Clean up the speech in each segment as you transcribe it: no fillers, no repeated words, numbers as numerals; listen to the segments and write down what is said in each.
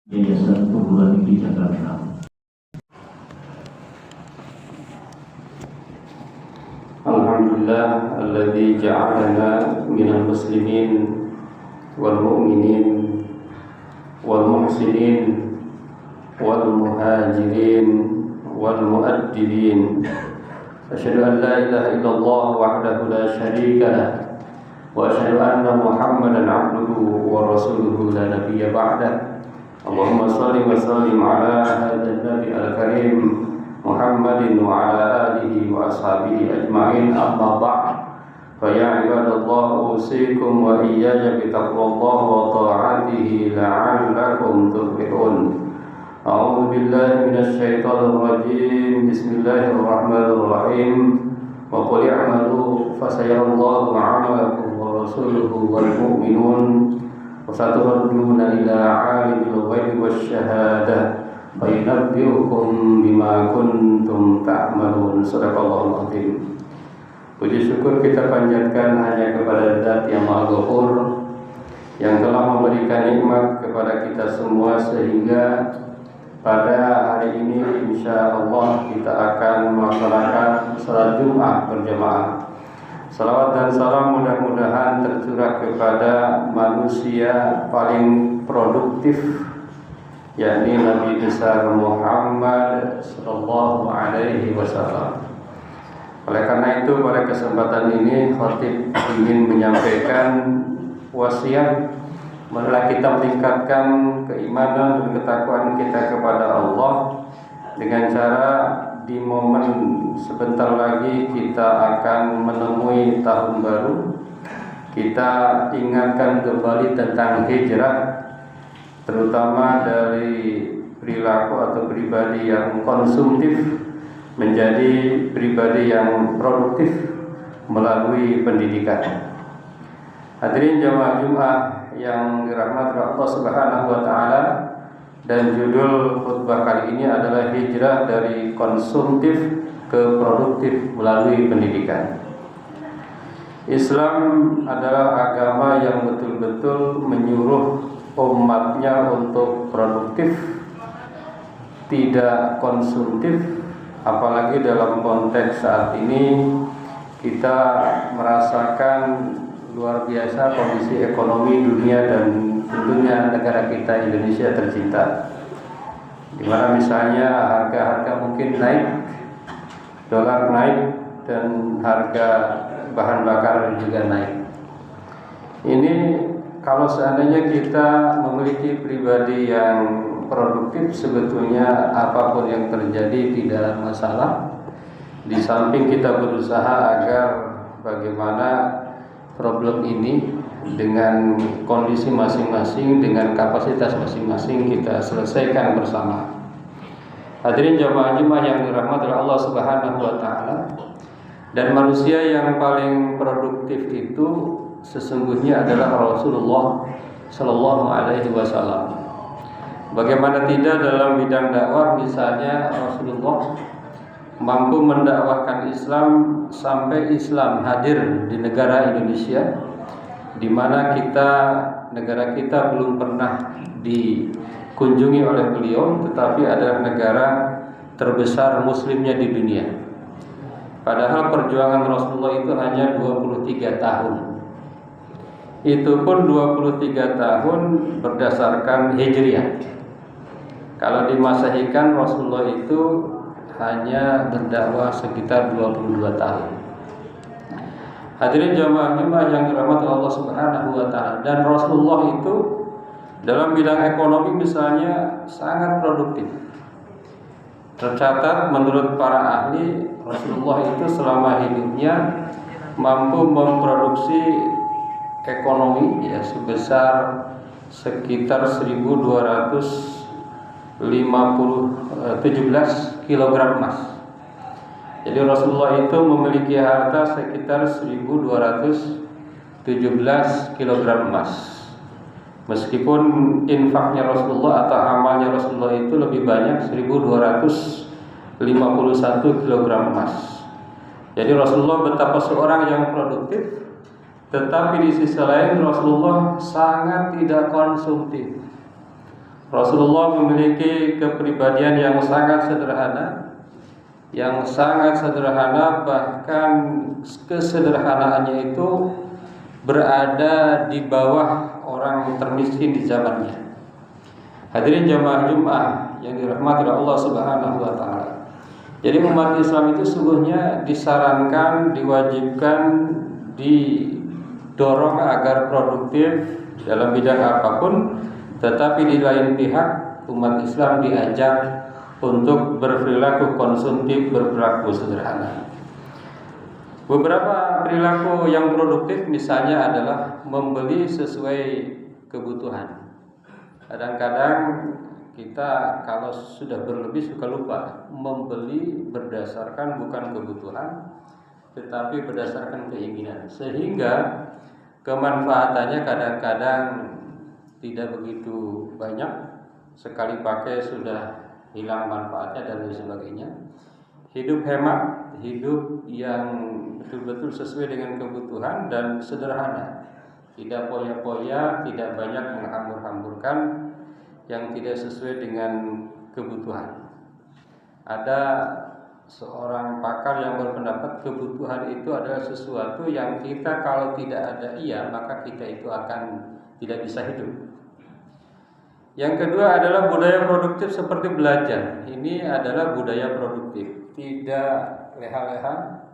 Yayasan Perguruan Tinggi Jakarta. Alhamdulillah alladzi ja'alana minal muslimin wal mu'minin wal muhsinin wal muhajirin wal mu'addibin. Asyhadu an la ilaha illallah wahdahu la syarika lah wa asyhadu anna Muhammadan 'abduhu wa rasuluhu la nabiyya ba'dah. Allahumma shalli wa sallim ala hadzal nabi al-karim Muhammadin wa ala alihi wa ashabihi ajma'in, amma ba'd. Fa ya ibadallah, usikum wa iyaya bi taqwallah wa ta'atihi la'allakum tuflihun. A'udzu billahi minasy syaithanir rajim. Bismillahirrahmanirrahim. Wa qul i'malu fasayarallahu 'amalakum wa rasuluhu wal mu'minun wa saturadduna ila 'alimil ghaibi wasyahadah fayunabbi'ukum bima kuntum ta'malun. Shadaqallahul azim. Puji syukur kita panjatkan hanya kepada Zat yang Maha Ghafur, yang telah memberikan nikmat kepada kita semua sehingga pada hari ini insyaallah kita akan melaksanakan salat Jumat berjamaah. Salawat dan salam mudah-mudahan tercurah kepada manusia paling produktif, yakni Nabi besar Muhammad sallallahu alaihi wasallam. Oleh karena itu, pada kesempatan ini khatib ingin menyampaikan wasiat marilah kita meningkatkan keimanan dan ketakwaan kita kepada Allah dengan cara di momen sebentar lagi kita akan menemui tahun baru, kita ingatkan kembali tentang hijrah, terutama dari perilaku atau pribadi yang konsumtif menjadi pribadi yang produktif melalui pendidikan. Hadirin jamaah Jumat yang dirahmati Allah Subhanahu wa taala, dan judul khutbah kali ini adalah hijrah dari konsumtif ke produktif melalui pendidikan. Islam adalah agama yang betul-betul menyuruh umatnya untuk produktif, tidak konsumtif. Apalagi dalam konteks saat ini kita merasakan luar biasa kondisi ekonomi dunia dan tentunya negara kita Indonesia tercinta, di mana misalnya harga-harga mungkin naik, dolar naik, dan harga bahan bakar juga naik. Ini kalau seandainya kita memiliki pribadi yang produktif, sebetulnya apapun yang terjadi tidak masalah. Di samping kita berusaha agar bagaimana problem ini dengan kondisi masing-masing, dengan kapasitas masing-masing kita selesaikan bersama. Hadirin jamaah-jamaah yang dirahmati Allah Subhanahu wa taala, dan manusia yang paling produktif itu sesungguhnya adalah Rasulullah sallallahu alaihi wasallam. Bagaimana tidak dalam bidang dakwah, misalnya Rasulullah mampu mendakwahkan Islam sampai Islam hadir di negara Indonesia, di mana negara kita belum pernah dikunjungi oleh beliau, tetapi adalah negara terbesar muslimnya di dunia. Padahal perjuangan Rasulullah itu hanya 23 tahun. Itu pun 23 tahun berdasarkan Hijriah. Kalau dimasehikan, Rasulullah itu hanya berdakwah sekitar 22 tahun. Hadirin jamaah-jamaah yang dirahmati Allah Subhanahu wa taala, dan Rasulullah itu dalam bidang ekonomi misalnya sangat produktif. Tercatat menurut para ahli, Rasulullah itu selama hidupnya mampu memproduksi ekonomi sebesar sekitar 17 kg emas. Jadi Rasulullah itu memiliki harta sekitar 1217 kg emas. Meskipun infaknya Rasulullah atau amalnya Rasulullah itu lebih banyak, 1251 kg emas. Jadi Rasulullah betapa seorang yang produktif, tetapi di sisi lain Rasulullah sangat tidak konsumtif. Rasulullah memiliki kepribadian yang sangat sederhana, bahkan kesederhanaannya itu berada di bawah orang termiskin di zamannya. Hadirin jamaah Jumat yang dirahmati Allah Subhanahu wa taala. Jadi umat Islam itu sungguhnya disarankan, diwajibkan, didorong agar produktif dalam bidang apapun, tetapi di lain pihak umat Islam diajak untuk berperilaku konsumtif, berperilaku sederhana. Beberapa perilaku yang produktif misalnya adalah membeli sesuai kebutuhan. Kadang-kadang kita kalau sudah berlebih suka lupa membeli berdasarkan bukan kebutuhan tetapi berdasarkan keinginan, sehingga kemanfaatannya kadang-kadang tidak begitu banyak, sekali pakai sudah hilang manfaatnya dan lain sebagainya. Hidup hemat, hidup yang betul-betul sesuai dengan kebutuhan dan sederhana, tidak poya-poya, tidak banyak menghambur-hamburkan yang tidak sesuai dengan kebutuhan. Ada seorang pakar yang berpendapat kebutuhan itu adalah sesuatu yang kita kalau tidak ada maka kita itu akan tidak bisa hidup. Yang kedua adalah budaya produktif seperti belajar. Ini adalah budaya produktif, tidak leha-leha,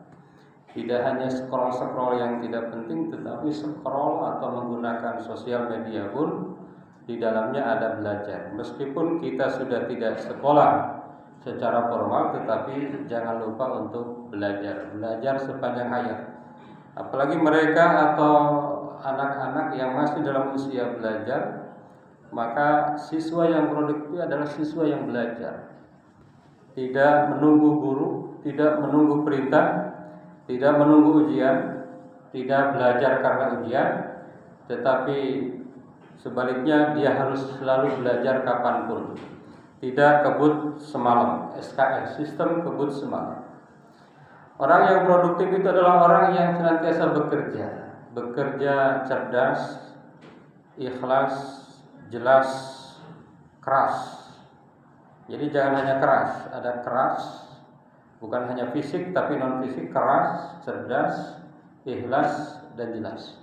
tidak hanya scroll yang tidak penting, tetapi scroll atau menggunakan sosial media pun di dalamnya ada belajar. Meskipun kita sudah tidak sekolah secara formal, tetapi jangan lupa untuk belajar sepanjang hayat. Apalagi mereka atau anak-anak yang masih dalam usia belajar, maka siswa yang produktif adalah siswa yang belajar, tidak menunggu guru, tidak menunggu perintah, tidak menunggu ujian, tidak belajar karena ujian, tetapi sebaliknya dia harus selalu belajar kapanpun, tidak kebut semalam, SKS, sistem kebut semalam. Orang yang produktif itu adalah orang yang senantiasa bekerja cerdas, ikhlas, jelas, keras. Jadi jangan hanya keras, ada keras, bukan hanya fisik tapi non fisik, keras, cerdas, ikhlas dan jelas.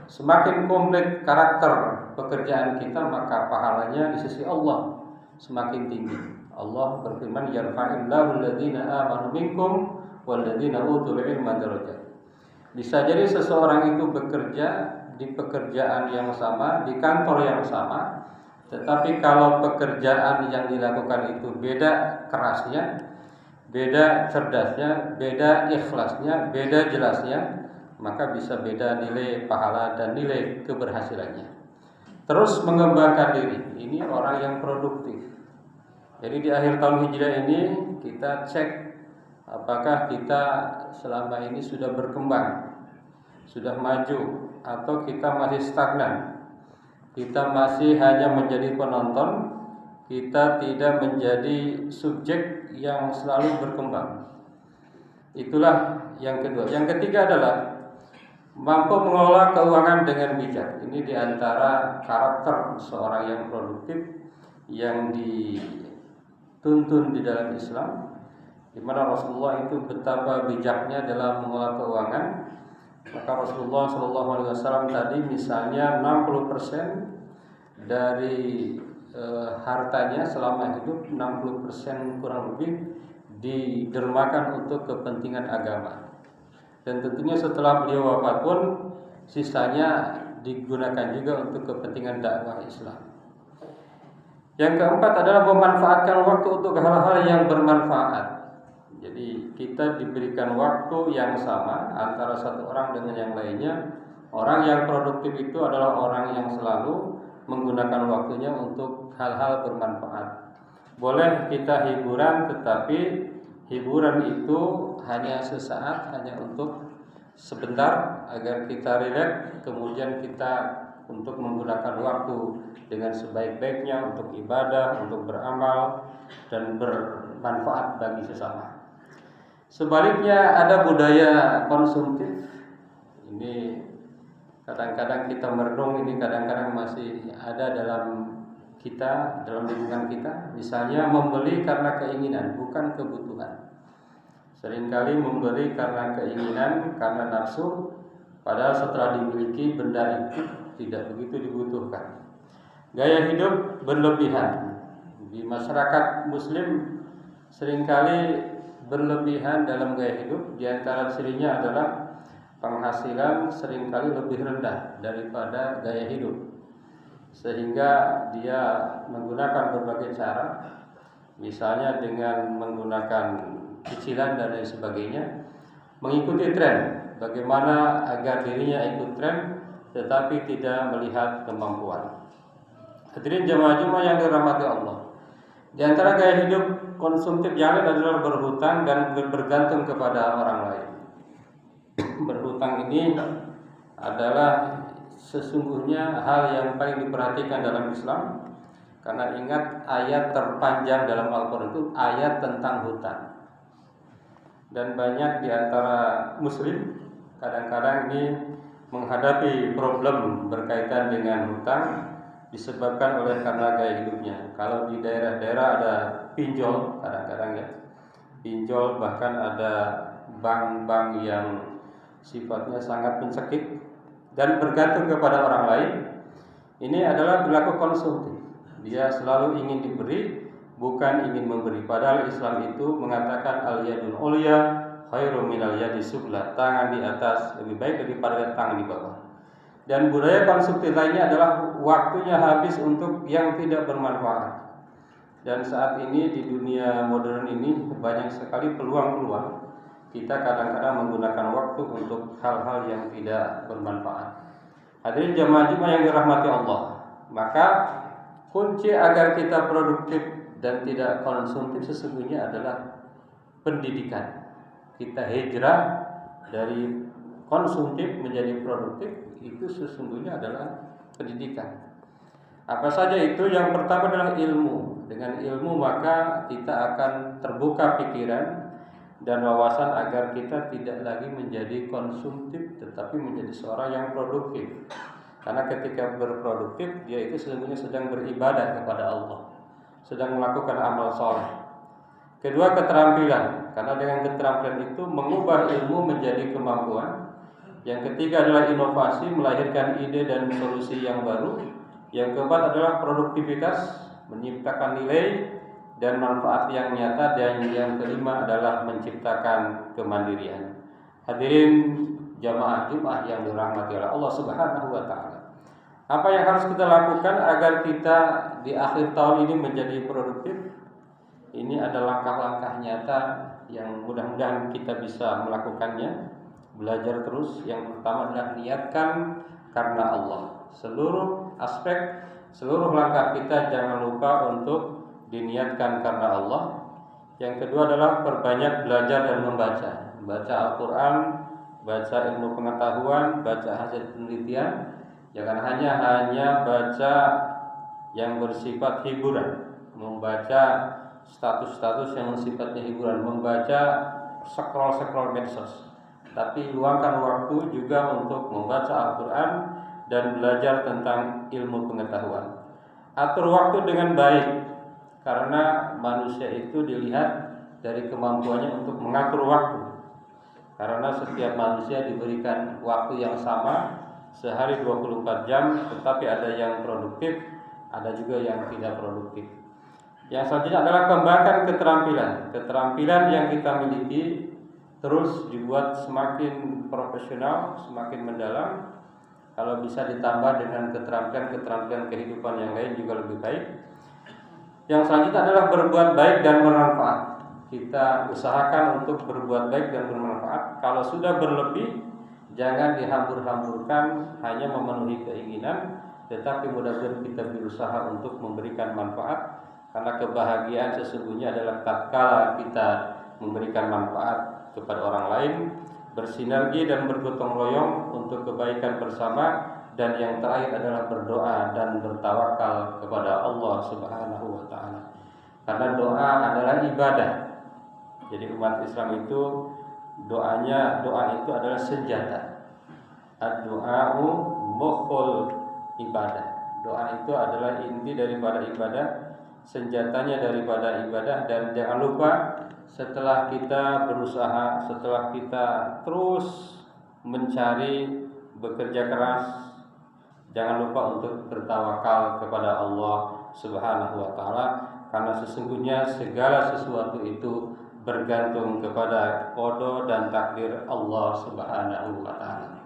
Semakin komplit karakter pekerjaan kita, maka pahalanya di sisi Allah semakin tinggi. Allah berfirman, yarfa'illahu alladziina aamanu minkum walladziina utul ilma darajat. Bisa jadi seseorang itu bekerja di pekerjaan yang sama, di kantor yang sama, tetapi kalau pekerjaan yang dilakukan itu beda kerasnya, beda cerdasnya, beda ikhlasnya, beda jelasnya, maka bisa beda nilai pahala dan nilai keberhasilannya. Terus mengembangkan diri, ini orang yang produktif. Jadi di akhir tahun Hijriah ini kita cek apakah kita selama ini sudah berkembang, sudah maju, atau kita masih stagnan. Kita masih hanya menjadi penonton, kita tidak menjadi subjek yang selalu berkembang. Itulah yang kedua. Yang ketiga adalah mampu mengelola keuangan dengan bijak. Ini diantara karakter seorang yang produktif yang dituntun di dalam Islam, di mana Rasulullah itu betapa bijaknya dalam mengelola keuangan. Maka Rasulullah SAW tadi misalnya 60% dari hartanya selama hidup, 60% kurang lebih didermakan untuk kepentingan agama. Dan tentunya setelah beliau wafat pun sisanya digunakan juga untuk kepentingan dakwah Islam. Yang keempat adalah memanfaatkan waktu untuk hal-hal yang bermanfaat. Jadi kita diberikan waktu yang sama antara satu orang dengan yang lainnya. Orang yang produktif itu adalah orang yang selalu menggunakan waktunya untuk hal-hal bermanfaat. Boleh kita hiburan, tetapi hiburan itu hanya sesaat, hanya untuk sebentar agar kita rileks, kemudian kita untuk menggunakan waktu dengan sebaik-baiknya untuk ibadah, untuk beramal dan bermanfaat bagi sesama. Sebaliknya ada budaya konsumtif. Ini kadang-kadang kita merenung, ini kadang-kadang masih ada dalam kita, dalam lingkungan kita. Misalnya membeli karena keinginan, bukan kebutuhan. Seringkali membeli karena keinginan, karena nafsu, padahal setelah dimiliki benda itu tidak begitu dibutuhkan. Gaya hidup berlebihan. Di masyarakat muslim seringkali berlebihan dalam gaya hidup. Di antara cirinya adalah penghasilan seringkali lebih rendah daripada gaya hidup, sehingga dia menggunakan berbagai cara, misalnya dengan menggunakan cicilan dan lain sebagainya, mengikuti tren, bagaimana agar dirinya ikut tren tetapi tidak melihat kemampuan. Hadirin jamaah Jumat yang dirahmati Allah, di antara gaya hidup konsumtif yang lain adalah berhutang dan bergantung kepada orang lain. Berhutang ini adalah sesungguhnya hal yang paling diperhatikan dalam Islam, karena ingat ayat terpanjang dalam Al-Quran itu ayat tentang hutang. Dan banyak di antara muslim kadang-kadang ini menghadapi problem berkaitan dengan hutang disebabkan oleh karena gaya hidupnya. Kalau di daerah-daerah ada pinjol, kadang-kadang ya pinjol, bahkan ada bank-bank yang sifatnya sangat mencekik dan bergantung kepada orang lain. Ini adalah perilaku konsumtif. Dia selalu ingin diberi, bukan ingin memberi. Padahal Islam itu mengatakan al-yadul ulya khairum minal yadis sufla, tangan di atas lebih baik daripada tangan di bawah. Dan budaya konsumtif lainnya adalah waktunya habis untuk yang tidak bermanfaat. Dan saat ini di dunia modern ini banyak sekali peluang-peluang. Kita kadang-kadang menggunakan waktu untuk hal-hal yang tidak bermanfaat. Hadirin jamaah Jumat yang dirahmati Allah, maka kunci agar kita produktif dan tidak konsumtif sesungguhnya adalah pendidikan. Kita hijrah dari konsumtif menjadi produktif, itu sesungguhnya adalah pendidikan. Apa saja itu? Yang pertama adalah ilmu. Dengan ilmu maka kita akan terbuka pikiran dan wawasan agar kita tidak lagi menjadi konsumtif tetapi menjadi seorang yang produktif. Karena ketika berproduktif, dia itu sesungguhnya sedang beribadah kepada Allah, sedang melakukan amal soleh. Kedua, keterampilan, karena dengan keterampilan itu mengubah ilmu menjadi kemampuan. Yang ketiga adalah inovasi, melahirkan ide dan solusi yang baru. Yang keempat adalah produktivitas, menciptakan nilai dan manfaat yang nyata. Dan yang kelima adalah menciptakan kemandirian. Hadirin jamaah Jumat yang dirahmati oleh Allah Subhanahu wa taala. Apa yang harus kita lakukan agar kita di akhir tahun ini menjadi produktif? Ini adalah langkah-langkah nyata yang mudah-mudahan kita bisa melakukannya. Belajar terus. Yang pertama adalah niatkan karena Allah. Seluruh aspek, seluruh langkah kita jangan lupa untuk diniatkan karena Allah. Yang kedua adalah perbanyak belajar dan membaca. Baca Al-Quran, baca ilmu pengetahuan, baca hasil penelitian. Jangan hanya baca yang bersifat hiburan, membaca status-status yang sifatnya hiburan, membaca scroll medsos. Tapi luangkan waktu juga untuk membaca Al-Quran dan belajar tentang ilmu pengetahuan. Atur waktu dengan baik, karena manusia itu dilihat dari kemampuannya untuk mengatur waktu. Karena setiap manusia diberikan waktu yang sama, sehari 24 jam, tetapi ada yang produktif, ada juga yang tidak produktif. Yang selanjutnya adalah kembangkan keterampilan. Keterampilan yang kita miliki terus dibuat semakin profesional, semakin mendalam. Kalau bisa ditambah dengan keterampilan kehidupan yang lain juga lebih baik. Yang selanjutnya adalah berbuat baik dan bermanfaat. Kita usahakan untuk berbuat baik dan bermanfaat. Kalau sudah berlebih, jangan dihambur-hamburkan hanya memenuhi keinginan, tetapi mudah-mudahan kita berusaha untuk memberikan manfaat. Karena kebahagiaan sesungguhnya adalah tatkala kita memberikan manfaat kepada orang lain, bersinergi dan bergotong royong untuk kebaikan bersama. Dan yang terakhir adalah berdoa dan bertawakal kepada Allah Subhanahu wa taala. Karena doa adalah ibadah. Jadi umat Islam itu doa itu adalah senjata. Ad-du'a'u mukhul ibadah. Doa itu adalah inti daripada ibadah, senjatanya daripada ibadah. Dan jangan lupa setelah kita berusaha, setelah kita terus mencari, bekerja keras, jangan lupa untuk bertawakal kepada Allah Subhanahu wa taala, karena sesungguhnya segala sesuatu itu bergantung kepada qada dan takdir Allah Subhanahu wa taala.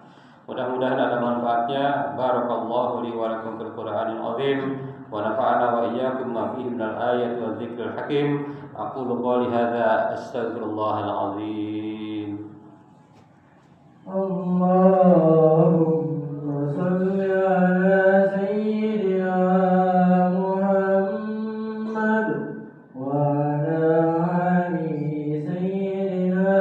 Mudah-mudahan ada manfaatnya. Barakallahu li wa lakum fil Qur'anil azim wa nafa'ana wa iyyakum ma fihi minal ayati wa dzikril hakim. Aqulu qouli hadza astaghfirullahal azim. Allahumma shalli ala sayyidina Muhammad wa ala ali sayyidina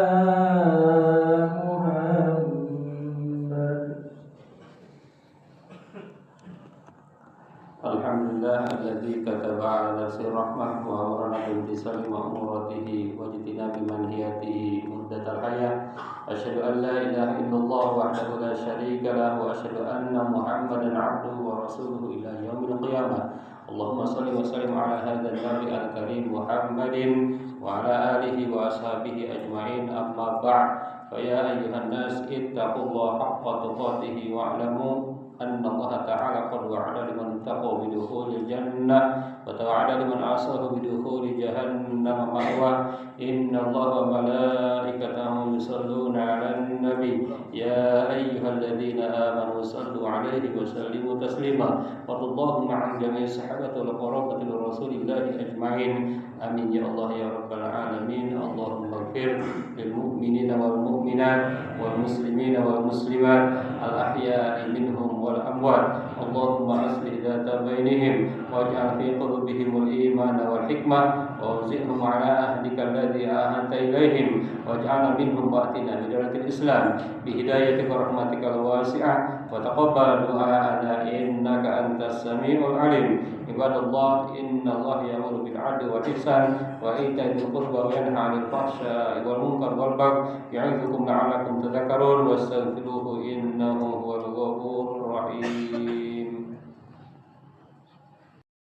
Alhamdulillah alladzi kataba 'ala nafsi rahmah wa amarna bil tisali ma'muratihi wa jitinabi manhiyatihi muddatal hayah. Asyhadu an la ilaha illallah wahdahu la syarika lahu wa asyhadu anna Muhammadan 'abduhu wa rasuluhu ila yaumil qiyamah. Allahumma shalli wa sallim ala hadzal nabi al-karim Muhammadin wa ala alihi wa ashabihi ajma'in. Amma ba'd. Fa ya ayyuhan nas ittaqullaha haqqa tuqatih wa'lamu أن الله تعالى قد وعد لمن اتقوا بدخول الجنة وتوعد لمن عصاه بدخول جهنم مأواه. إن الله وملائكته يصلون على النبي يا أيها الذين آمنوا صلوا عليه وسلموا تسليما. وارض اللهم عن جميع الصحابة والقرابة لرسول الله أجمعين. آمين يا الله يا رب العالمين. اللهم اغفر للمؤمنين والمؤمنات والمسلمين والمسلمات الأحياء منهم والأموات. اللهم أصلح ذات بينهم واجعل في قلوبهم الإيمان والحكمة وأوزعهم على عهدك الذي عاهدت إليهم واجعلنا منهم وأتنا بدولة الإسلام بهدايتك ورحمتك الواسعة وتقبل دعاءنا إنك أنت السميع العليم. عباد الله إن الله يأمر بالعدل والإحسان وإيتاء ذي القربى وينهى عن الفحشاء والمنكر والبغي يعظكم لعلكم تذكرون واستغفروه إنه هو الغفور الرحيم.